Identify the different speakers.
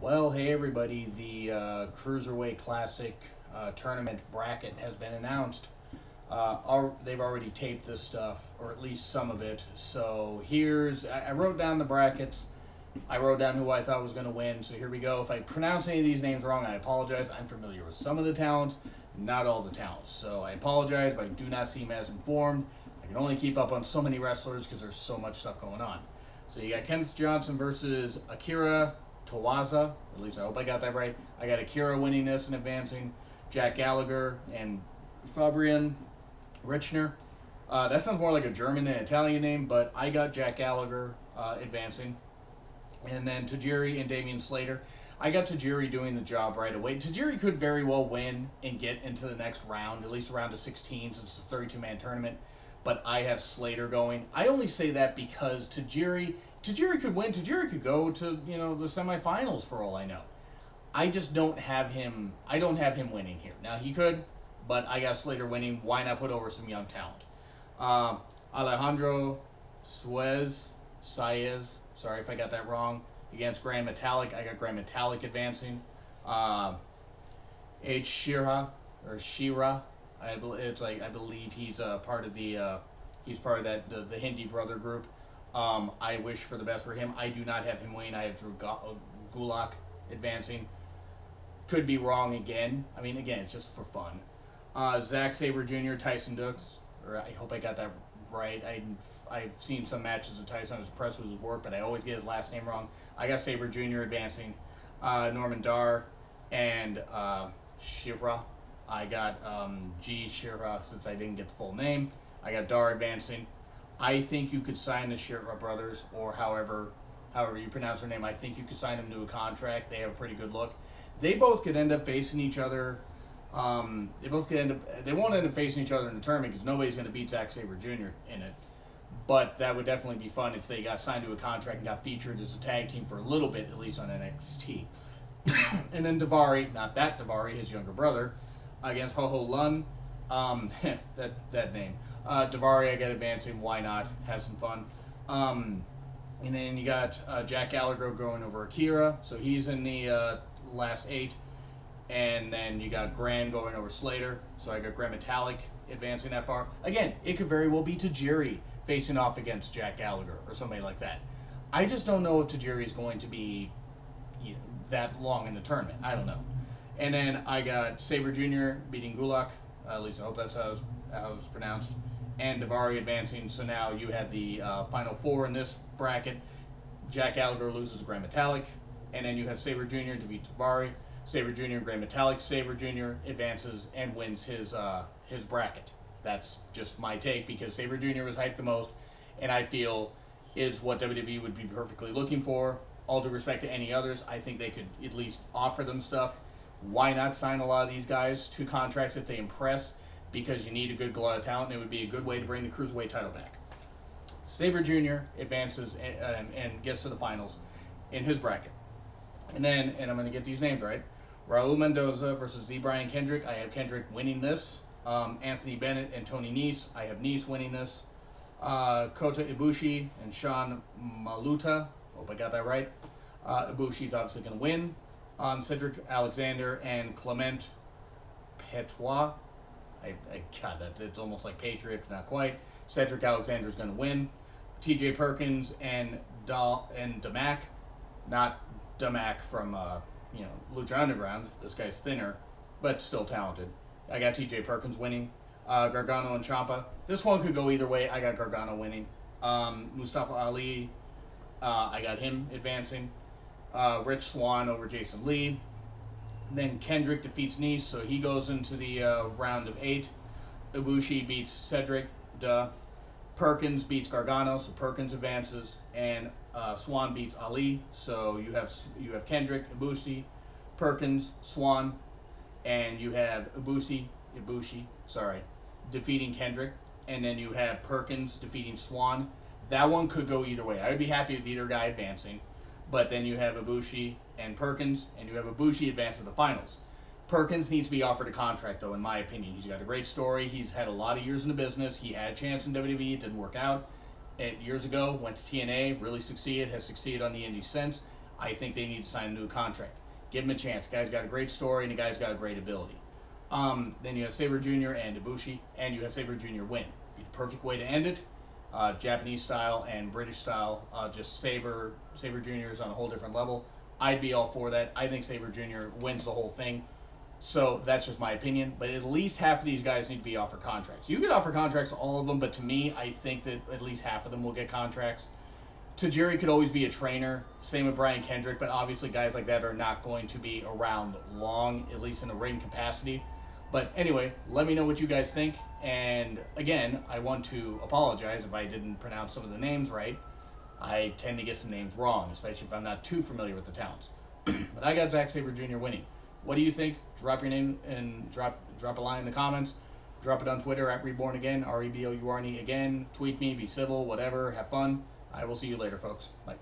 Speaker 1: Well, hey everybody, the Cruiserweight Classic tournament bracket has been announced. They've already taped this stuff, or at least some of it. So I wrote down the brackets. I wrote down who I thought was going to win. So here we go. If I pronounce any of these names wrong, I apologize. I'm familiar with some of the talents, not all the talents. So I apologize, but I do not seem as informed. I can only keep up on so many wrestlers because there's so much stuff going on. So you got Kenneth Johnson versus Akira Thalassa. At least I hope I got that right. I got Akira winning this and advancing. Jack Gallagher and Fabian Richner. That sounds more like a German and Italian name, but I got Jack Gallagher advancing. And then Tajiri and Damian Slater. I got Tajiri doing the job right away. Tajiri could very well win and get into the next round, at least around to 16 since it's a 32-man tournament. But I have Slater going. I only say that because Tajiri could win. Tajiri could go to, the semifinals for all I know. I just don't have him. I don't have him winning here. Now he could, but I got Slater winning. Why not put over some young talent? Alejandro Saez. Sorry if I got that wrong. Against Grand Metalik, I got Grand Metalik advancing. H. Shira. I believe he's part of the the Hindi brother group. I wish for the best for him. I do not have him winning. I have Drew Gulak advancing. Could be wrong again. I mean, again, it's just for fun. Zack Sabre Jr., Tyson Dux. Or I hope I got that right. I've seen some matches of Tyson. I was impressed with his work, but I always get his last name wrong. I got Sabre Jr. advancing. Norman Dar and Shira. I got G. Shira, since I didn't get the full name. I got Dar advancing. I think you could sign the Shira brothers, or however you pronounce their name. I think you could sign them to a contract. They have a pretty good look. They both could end up facing each other. They won't end up facing each other in the tournament because nobody's going to beat Zack Sabre Jr. in it. But that would definitely be fun if they got signed to a contract and got featured as a tag team for a little bit, at least on NXT. And then Daivari, not that Daivari, his younger brother, against Ho Ho Lun. That name. Daivari, I got advancing. Why not? Have some fun. And then you got Jack Gallagher going over Akira, so he's in the last 8. And then you got Grand going over Slater, so I got Grand Metalik advancing that far. Again, it could very well be Tajiri facing off against Jack Gallagher or somebody like that. I just don't know if Tajiri is going to be that long in the tournament. I don't know. And then I got Sabre Jr. beating Gulak. At least I hope that's how it's pronounced. And Daivari advancing. So now you have the final 4 in this bracket. Jack Gallagher loses to Grand Metalik. And then you have Sabre Jr. defeat Daivari. Sabre Jr. and Grand Metalik. Sabre Jr. advances and wins his bracket. That's just my take because Sabre Jr. was hyped the most, and I feel is what WWE would be perfectly looking for. All due respect to any others, I think they could at least offer them stuff. Why not sign a lot of these guys to contracts if they impress? Because you need a good glut of talent, and it would be a good way to bring the Cruiserweight title back. Sabre Jr. advances and gets to the finals in his bracket. And I'm going to get these names right. Raul Mendoza versus Z. Brian Kendrick. I have Kendrick winning this. Anthony Bennett and Tony Nese. I have Nese winning this. Kota Ibushi and Sean Maluta. Hope I got that right. Ibushi's obviously going to win. Cedric Alexander and Clement Petois. God, it's almost like Patriot, but not quite. Cedric Alexander's going to win. T.J. Perkins and Damak. Not Damak from Lucha Underground. This guy's thinner, but still talented. I got T.J. Perkins winning. Gargano and Ciampa. This one could go either way. I got Gargano winning. Mustafa Ali, I got him advancing. Rich Swann over Jason Lee. And then Kendrick defeats Nese, so he goes into the round of 8. Ibushi beats Cedric. Perkins beats Gargano, so Perkins advances. And Swann beats Ali, so you have Kendrick, Ibushi, Perkins, Swann, and you have Ibushi, defeating Kendrick, and then you have Perkins defeating Swann. That one could go either way. I would be happy with either guy advancing, but then you have Ibushi and Perkins, and you have Ibushi advance to the finals. Perkins needs to be offered a contract, though, in my opinion. He's got a great story. He's had a lot of years in the business. He had a chance in WWE. It didn't work out. Years ago, went to TNA, really succeeded, has succeeded on the indies since. I think they need to sign a new contract. Give him a chance. Guy's got a great story, and the guy's got a great ability. Then you have Sabre Jr. and Ibushi, and you have Sabre Jr. win. Be the perfect way to end it. Japanese style and British style. Just Sabre Jr. is on a whole different level. I'd be all for that. I think Sabre Jr. wins the whole thing. So that's just my opinion. But at least half of these guys need to be offered contracts. You could offer contracts to all of them, but to me, I think that at least half of them will get contracts. Tajiri could always be a trainer. Same with Brian Kendrick, but obviously guys like that are not going to be around long, at least in a ring capacity. But anyway, let me know what you guys think. And again, I want to apologize if I didn't pronounce some of the names right. I tend to get some names wrong, especially if I'm not too familiar with the towns. But I got Zack Sabre Jr. winning. What do you think? Drop your name and drop a line in the comments. Drop it on Twitter at Reborn Again, REBOURNE again. Tweet me, be civil, whatever. Have fun. I will see you later, folks. Bye.